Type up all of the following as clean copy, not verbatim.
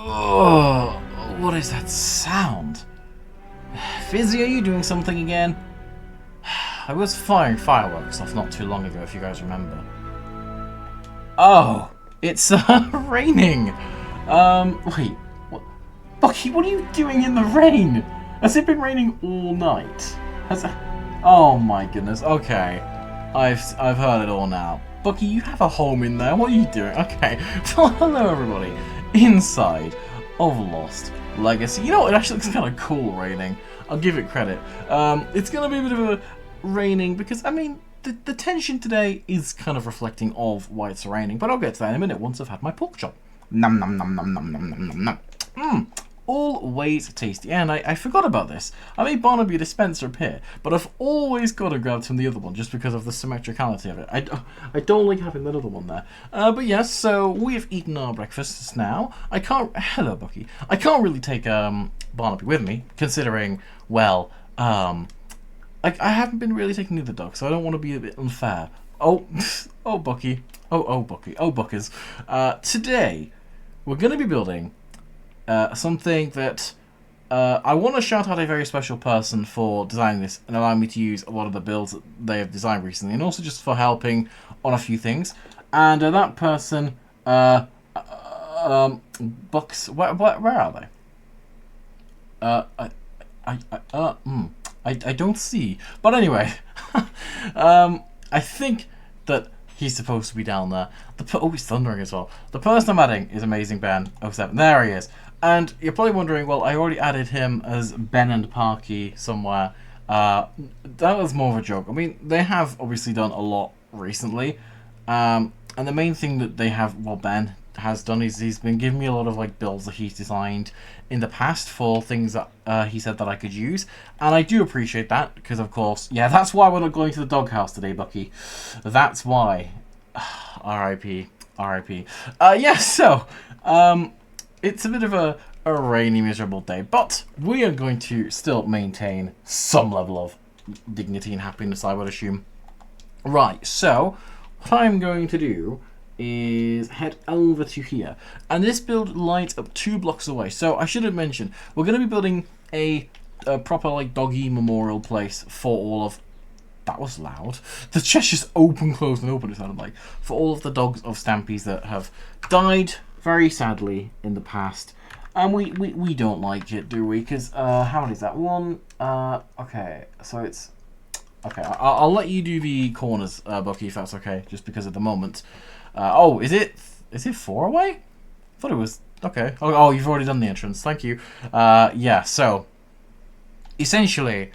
Oh, what is that sound? Fizzy, are you doing something again? I was firing fireworks off not too long ago, if you guys remember. Oh, it's raining. Wait, what? Bucky, what are you doing in the rain? Has it been raining all night? Oh my goodness. Okay, I've heard it all now. Bucky, you have a home in there. What are you doing? Okay. Well, hello everybody. Inside of Lost Legacy. You know what? It actually looks kind of cool raining. I'll give it credit. It's gonna be a bit of a raining because I mean the tension today is kind of reflecting of why it's raining. But I'll get to that in a minute once I've had my pork chop. Nom nom nom nom nom nom nom nom nom. Always tasty. And I forgot about this. I made Barnaby a dispenser up here, but I've always got to grab from the other one just because of the symmetricality of it. I don't like having that other one there. But yes, so we have eaten our breakfasts now. Hello, Bucky. I can't really take Barnaby with me, considering, well, I haven't been really taking the other dog, so I don't want to be a bit unfair. Oh, oh, Bucky. Oh, Bucky. Oh, Buckers. Today, we're going to be building something that I want to shout out a very special person for designing this and allowing me to use a lot of the builds that they have designed recently, and also just for helping on a few things. And that person, Bucks, where are they? I don't see. But anyway, I think that he's supposed to be down there. Oh, he's thundering as well. The person I'm adding is Amazing Ben 07. There he is. And you're probably wondering, well, I already added him as Ben and Parky somewhere. That was more of a joke. I mean, they have obviously done a lot recently. And the main thing that they have, well, Ben has done is he's been giving me a lot of like builds that he's designed in the past for things that he said that I could use. And I do appreciate that because, of course, yeah, that's why we're not going to the doghouse today, Bucky. That's why. R.I.P. R.I.P. Yeah, so, it's a bit of a rainy, miserable day, but we are going to still maintain some level of dignity and happiness, I would assume. Right, so what I'm going to do is head over to here, and this build lights up 2 blocks away. So I should have mentioned we're going to be building a proper like doggy memorial place for all of. That was loud. The chest just open, closed, and open. It sounded like for all of the dogs of Stampys that have died very sadly in the past, and we don't like it, do we? Because how many is that? One. Okay, so it's okay. I'll let you do the corners, Bucky, if that's okay. Just because at the moment. Oh, is it 4 away? I thought it was okay. Oh, you've already done the entrance. Thank you. Yeah. So essentially,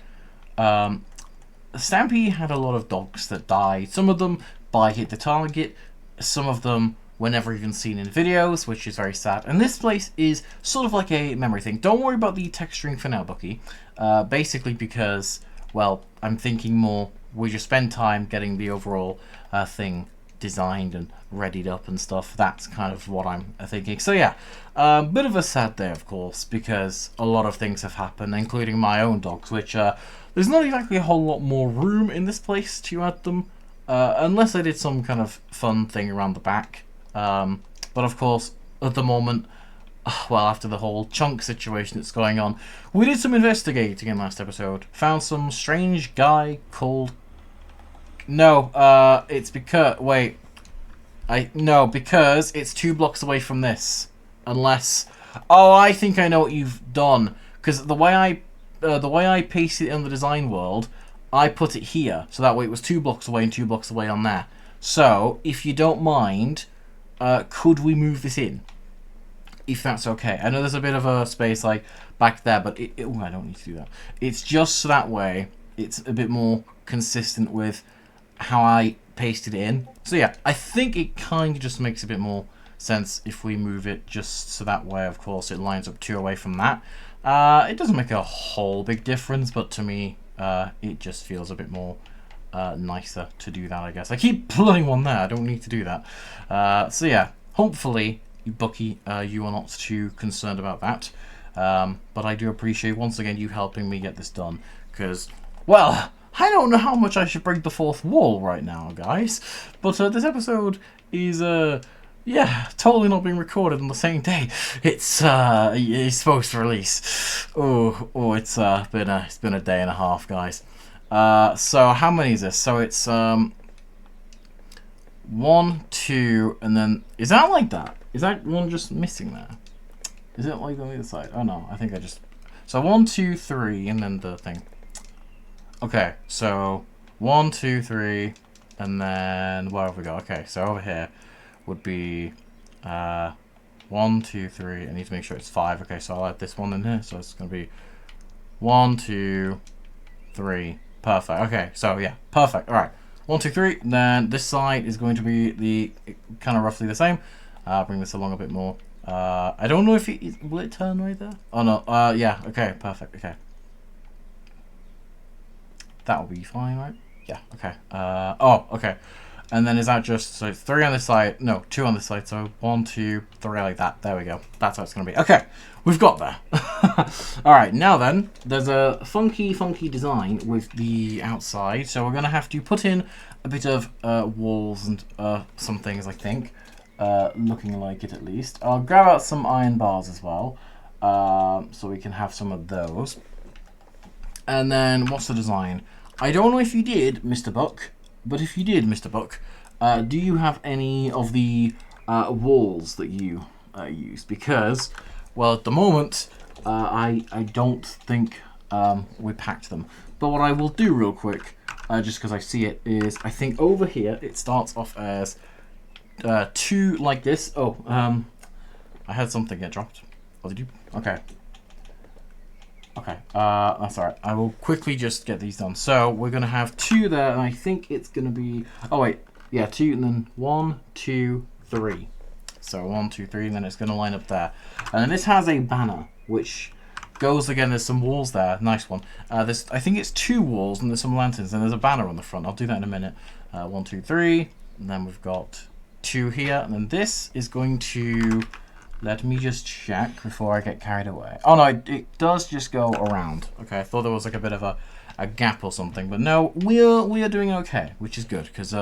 Stampy had a lot of dogs that died. Some of them by hit the target. Some of them were never even seen in videos, which is very sad. And this place is sort of like a memory thing. Don't worry about the texturing for now, Bucky. Basically because, well, I'm thinking more we just spend time getting the overall thing designed and readied up and stuff. That's kind of what I'm thinking. So yeah, bit of a sad day, of course, because a lot of things have happened, including my own dogs, which there's not exactly a whole lot more room in this place to add them, unless I did some kind of fun thing around the back. But of course, at the moment, well, after the whole chunk situation that's going on, we did some investigating in last episode. Found some strange guy called... No, it's because... Wait. No, because it's 2 blocks away from this. Unless... Oh, I think I know what you've done. Because the way I pasted it in the design world, I put it here. So that way it was 2 blocks away and 2 blocks away on there. So, if you don't mind, could we move this in? If that's okay. I know there's a bit of a space like back there, but I don't need to do that. It's just so that way it's a bit more consistent with how I pasted it in. So yeah, I think it kind of just makes a bit more sense if we move it just so that way, of course, it lines up 2 away from that. It doesn't make a whole big difference, but to me, it just feels a bit more nicer to do that, I guess. I keep putting one there, I don't need to do that. So yeah, hopefully, Bucky, you are not too concerned about that. But I do appreciate, once again, you helping me get this done. Because, well, I don't know how much I should break the 4th wall right now, guys. But this episode is Yeah, totally not being recorded on the same day. It's supposed to release. It's been a day and a half, guys. So how many is this? So it's 1, 2, and then is that like that? Is that one just missing there? Is it like on the other side? Oh no, I think I just. So 1, 2, 3, and then the thing. Okay, so 1, 2, 3, and then where have we got? Okay, so over here would be 1, 2, 3. I need to make sure it's 5. Okay, so I'll add this one in here. So it's gonna be 1, 2, 3. Perfect. Okay, so yeah, perfect. All right, 1, 2, 3. Then this side is going to be the kind of roughly the same. Bring this along a bit more. I don't know if will it turn right there? Oh no. Yeah. Okay. Perfect. Okay. That'll be fine, right? Yeah. Okay. Oh. Okay. And then is that just so 3 on this side? No, 2 on this side. So 1, 2, 3 like that. There we go. That's how it's gonna be. Okay. We've got there. All right. Now then, there's a funky design with the outside. So we're gonna have to put in a bit of walls and some things, I think. Looking like it at least. I'll grab out some iron bars as well, so we can have some of those. And then what's the design? I don't know if you did, Mr. Buck, but if you did, Mr. Buck, do you have any of the walls that you use? Because, well, at the moment, I don't think we packed them. But what I will do real quick, just because I see it, is I think over here it starts off as 2 like this. Oh, I had something get dropped. Oh, did you? Okay. Okay, that's alright. I will quickly just get these done. So we're gonna have 2 there, and I think it's gonna be. Oh wait, yeah, 2, and then 1, 2, 3. So 1, 2, 3, and then it's gonna line up there. And then this has a banner, which goes again. There's some walls there. Nice one. There's, I think it's 2 walls, and there's some lanterns, and there's a banner on the front. I'll do that in a minute. 1, 2, 3, and then we've got 2 here, and then this is going to. Let me just check before I get carried away. Oh no, it does just go around. Okay, I thought there was like a bit of a gap or something, but no, we are doing okay, which is good because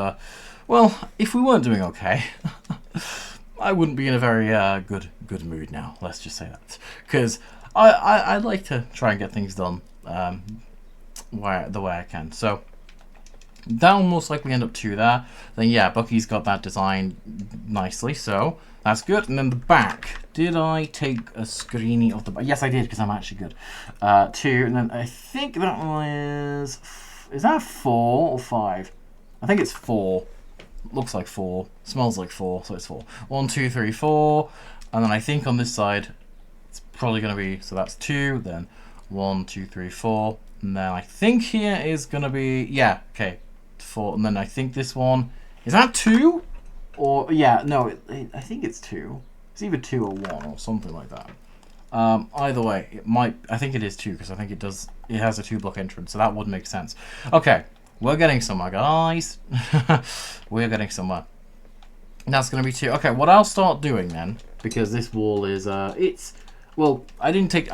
well, if we weren't doing okay, I wouldn't be in a very good mood now. Let's just say that, because I like to try and get things done the way I can. So that will most likely end up 2 there. Then yeah, Bucky's got that design nicely, so that's good. And then the back. Did I take a screening of the back? Yes, I did, because I'm actually good. 2, and then I think that was. Is that 4 or 5? I think it's 4. Looks like 4. Smells like 4, so it's 4. 1, 2, 3, 4. And then I think on this side, it's probably going to be. So that's 2. Then 1, 2, 3, 4. And then I think here is going to be. Yeah, okay. 4. And then I think this one. Is that 2? Or yeah, no, I think it's 2. It's either 2 or 1 or something like that. Either way, it might. I think it is 2 because I think it does. It has a 2-block entrance, so that would make sense. Okay, we're getting somewhere, guys. We're getting somewhere. That's gonna be 2. Okay, what I'll start doing then, because this wall is it's. Well, I didn't take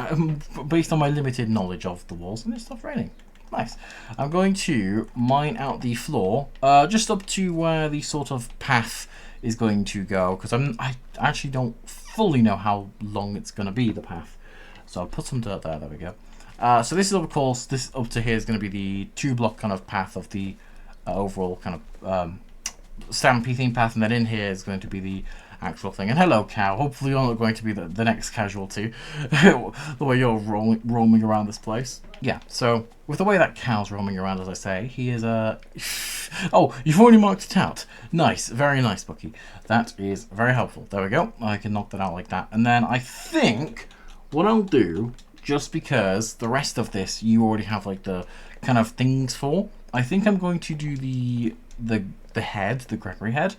based on my limited knowledge of the walls, and it's stuff raining. Nice. I'm going to mine out the floor, just up to where the sort of path is going to go, because I actually don't fully know how long it's going to be, the path. So I'll put some dirt there. There we go. So this is, of course, this up to here is going to be the 2-block kind of path of the overall kind of Stampy theme path, and then in here is going to be the actual thing. And hello, cow. Hopefully you're not going to be the next casualty, the way you're roaming around this place. Yeah, so with the way that cow's roaming around, as I say, he is a. Oh, you've already marked it out. Nice, very nice, Bucky. That is very helpful. There we go. I can knock that out like that. And then I think what I'll do, just because the rest of this you already have like the kind of things for, I think I'm going to do the head, the Gregory head,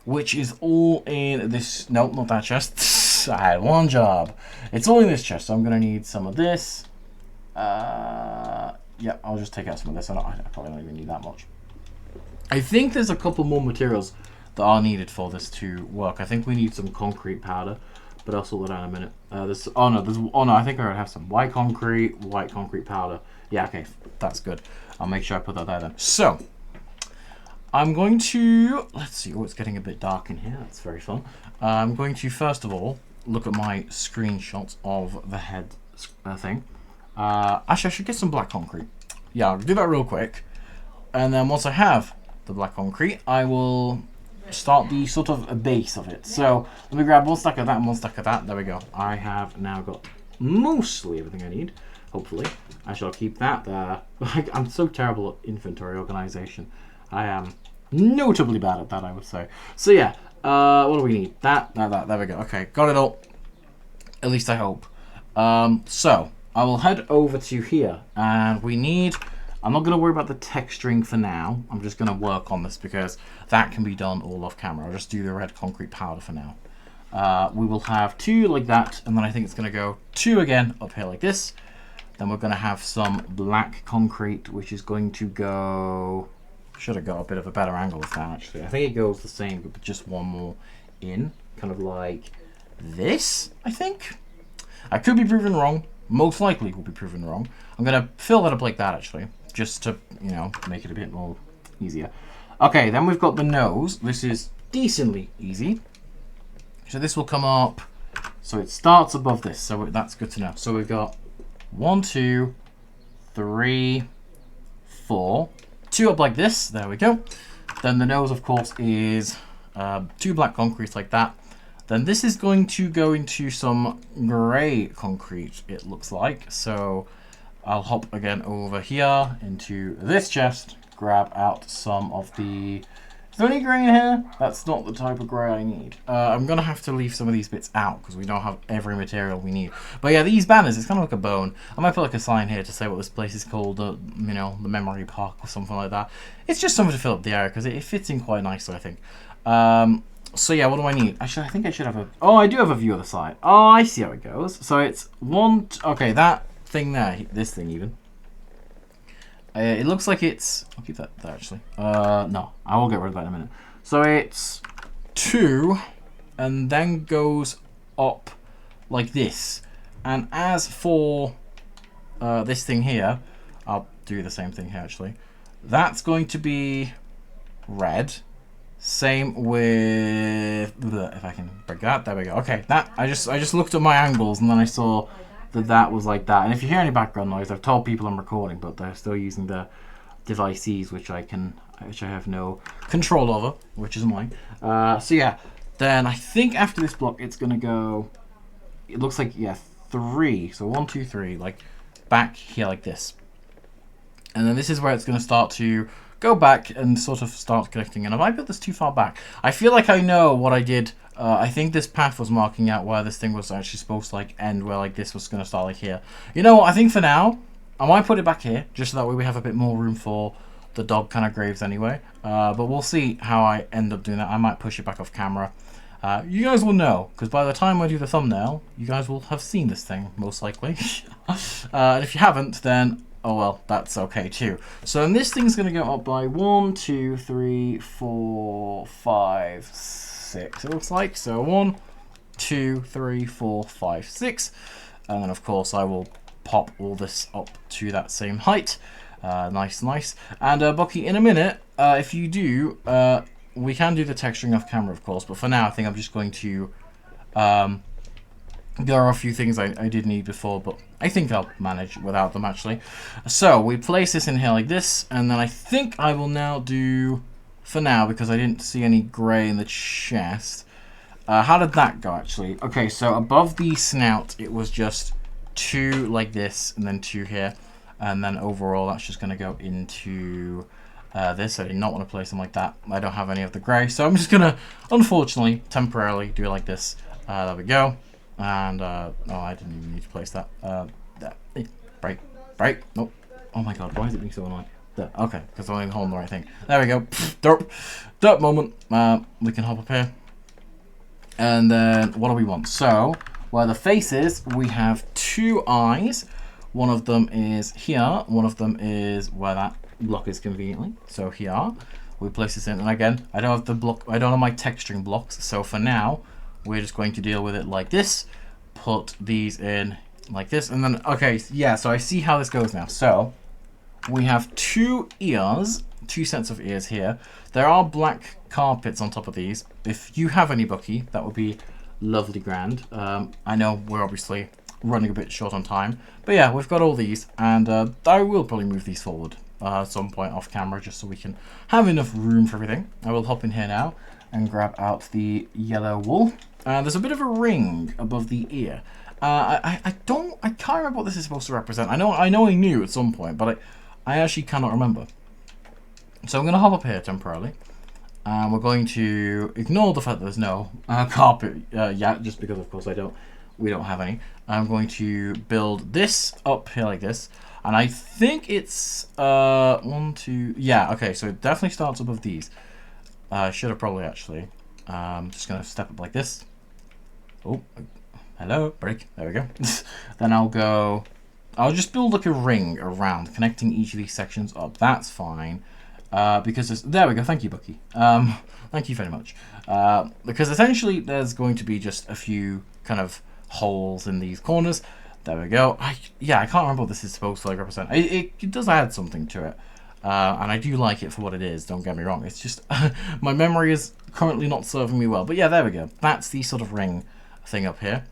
which is all in this. Nope, not that chest. I had one job. It's all in this chest, so I'm going to need some of this. Yeah, I'll just take out some of this. I probably don't even need that much. I think there's a couple more materials that are needed for this to work. I think we need some concrete powder, but I'll sort that out in a minute. Oh no, I think I already have some white concrete powder. Yeah, okay, that's good. I'll make sure I put that there then. So, I'm going to, let's see, oh, it's getting a bit dark in here. That's very fun. I'm going to, first of all, look at my screenshots of the head thing. Actually, I should get some black concrete. Yeah, I'll do that real quick. And then once I have the black concrete, I will start the sort of a base of it. So let me grab one stack of that and one stack of that. There we go. I have now got mostly everything I need, hopefully. I shall keep that there. I'm so terrible at inventory organization. I am notably bad at that, I would say. So yeah, what do we need? That. There we go. Okay, got it all. At least I hope. So I will head over to here, and we need. I'm not going to worry about the texturing for now. I'm just going to work on this because that can be done all off camera. I'll just do the red concrete powder for now. We will have 2 like that, and then I think it's going to go 2 again up here like this. Then we're going to have some black concrete, which is going to go. Should have got a bit of a better angle with that, actually. I think it goes the same, but just one more in. Kind of like this, I think. I could be proven wrong. Most likely will be proven wrong. I'm going to fill that up like that, actually. Just to, you know, make it a bit more easier. Okay, then we've got the nose. This is decently easy. So this will come up. So it starts above this. So that's good to know. So we've got 1, 2, 3, 4. 2 up like this. There we go. Then the nose, of course, is 2 black concretes like that. Then this is going to go into some grey concrete, it looks like. So I'll hop again over here into this chest, grab out some of the. Is there any grey in here? That's not the type of grey I need. I'm going to have to leave some of these bits out because we don't have every material we need. But yeah, these banners, it's kind of like a bone. I might put like a sign here to say what this place is called, you know, the memory park or something like that. It's just something to fill up the area because it fits in quite nicely, I think. So yeah, what do I need? Actually, I think I should have a. Oh, I do have a view of the side. Oh, I see how it goes. So it's 1. Okay, that thing there, this thing even. It looks like it's. I'll keep that there actually. No, I will get rid of that in a minute. So it's 2, and then goes up like this. And as for this thing here, I'll do the same thing here actually. That's going to be red. Same with, if I can break that, there we go. Okay, that I just looked at my angles and then I saw that was like that. And if you hear any background noise, I've told people I'm recording, but they're still using the devices which I have no control over, which is mine. So yeah, then I think after this block it's gonna go. It looks like, yeah, 3. So 1, 2, 3, like back here like this, and then this is where it's gonna start to go back and sort of start connecting. And if I put this too far back, I feel like I know what I did. I think this path was marking out where this thing was actually supposed to like end, where like this was going to start like here. You know what? I think for now, I might put it back here, just so that way we have a bit more room for the dog kind of graves anyway. But we'll see how I end up doing that. I might push it back off camera. You guys will know, because by the time I do the thumbnail, you guys will have seen this thing, most likely. And if you haven't, then oh well, that's okay too. So then this thing's going to go up by 1, 2, 3, 4, 5, 6. It looks like. So 1, 2, 3, 4, 5, 6. And then of course I will pop all this up to that same height. Nice. And Bucky, in a minute, if you do, we can do the texturing off camera, of course. But for now, I think I'm just going to. There are a few things I did need before, but I think I'll manage without them, actually. So, we place this in here like this, and then I think I will now do, for now, because I didn't see any grey in the chest. How did that go, actually? Okay, so above the snout, it was just 2 like this, and then 2 here. And then overall, that's just going to go into this. I did not want to place them like that. I don't have any of the grey, so I'm just going to, unfortunately, temporarily do it like this. There we go. And oh, I didn't even need to place that. Break. Nope. Oh my god, why is it being so annoying? There. Okay, because I'm only holding the right thing. There we go. Derp moment. We can hop up here. And then what do we want? So where the face is, we have 2 eyes. One of them is here. One of them is where that block is conveniently. So here, we place this in. And again, I don't have the block. I don't have my texturing blocks. So for now, we're just going to deal with it like this. Put these in like this. And then, okay, yeah, so I see how this goes now. So we have 2 ears 2 sets of ears here. There are black carpets on top of these. If you have any, Bucky, that would be lovely grand. I know we're obviously running a bit short on time, but yeah, we've got all these, and I will probably move these forward at some point off camera just so we can have enough room for everything. I will hop in here now and grab out the yellow wool. There's a bit of a ring above the ear. I can't remember what this is supposed to represent. I know I knew at some point, but I actually cannot remember. So I'm going to hop up here temporarily. We're going to ignore the fact that there's no carpet yet, just because of course we don't have any. I'm going to build this up here like this, and I think it's 1, 2, yeah, okay, so it definitely starts above these. I should have probably actually, just going to step up like this. Oh, hello, break, there we go. Then I'll just build like a ring around, connecting each of these sections up, that's fine. Because there we go, thank you, Bucky. Thank you very much. Because essentially there's going to be just a few kind of holes in these corners. There we go. I can't remember what this is supposed to like represent. It does add something to it. And I do like it for what it is, don't get me wrong. It's just, my memory is currently not serving me well. But yeah, there we go. That's the sort of ring thing up here.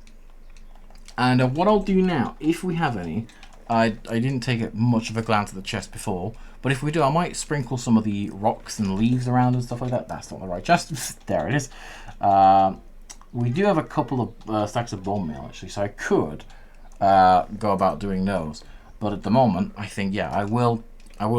And what I'll do now, if we have any, I didn't take much of a glance at the chest before, but if we do, I might sprinkle some of the rocks and leaves around and stuff like that. That's not the right chest. There it is. We do have a couple of stacks of bone meal, actually, so I could go about doing those. But at the moment, I think, yeah, I will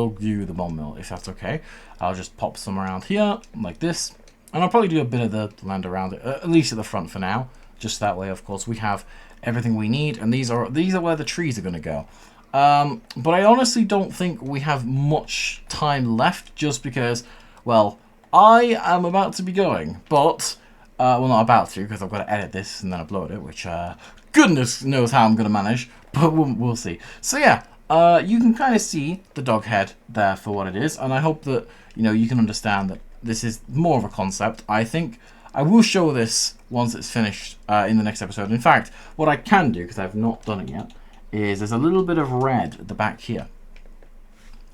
do the bone meal, if that's okay. I'll just pop some around here, like this, and I'll probably do a bit of the land around it, at least at the front for now. Just that way, of course, we have everything we need, and these are where the trees are going to go. But I honestly don't think we have much time left, just because, well, I am about to be going, but, well, not about to, because I've got to edit this and then upload it, which, goodness knows how I'm going to manage, but we'll see. So yeah, you can kind of see the dog head there for what it is, and I hope that, you can understand that this is more of a concept. I think I will show this once it's finished in the next episode. In fact, what I can do, because I've not done it yet, is there's a little bit of red at the back here.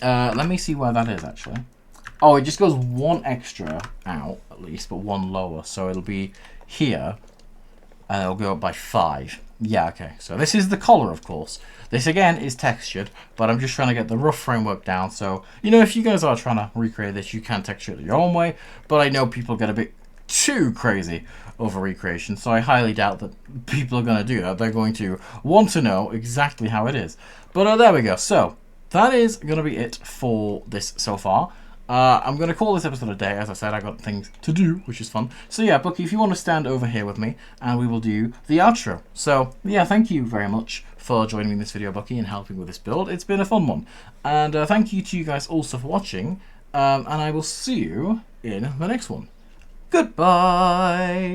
Let me see where that is, actually. Oh, it just goes one extra out, at least, but one lower. So it'll be here, and it'll go up by 5. Yeah, okay. So this is the collar, of course. This, again, is textured, but I'm just trying to get the rough framework down. So, if you guys are trying to recreate this, you can texture it your own way, but I know people get a bit too crazy over recreation, so I highly doubt that people are going to do that. They're going to want to know exactly how it is. But there we go. So that is going to be it for this so far. I'm going to call this episode a day. As I said, I got things to do, which is fun. So yeah, Bucky, if you want to stand over here with me, and we will do the outro. So yeah, thank you very much for joining me in this video, Bucky, and helping with this build. It's been a fun one. And thank you to you guys also for watching, and I will see you in the next one. Goodbye.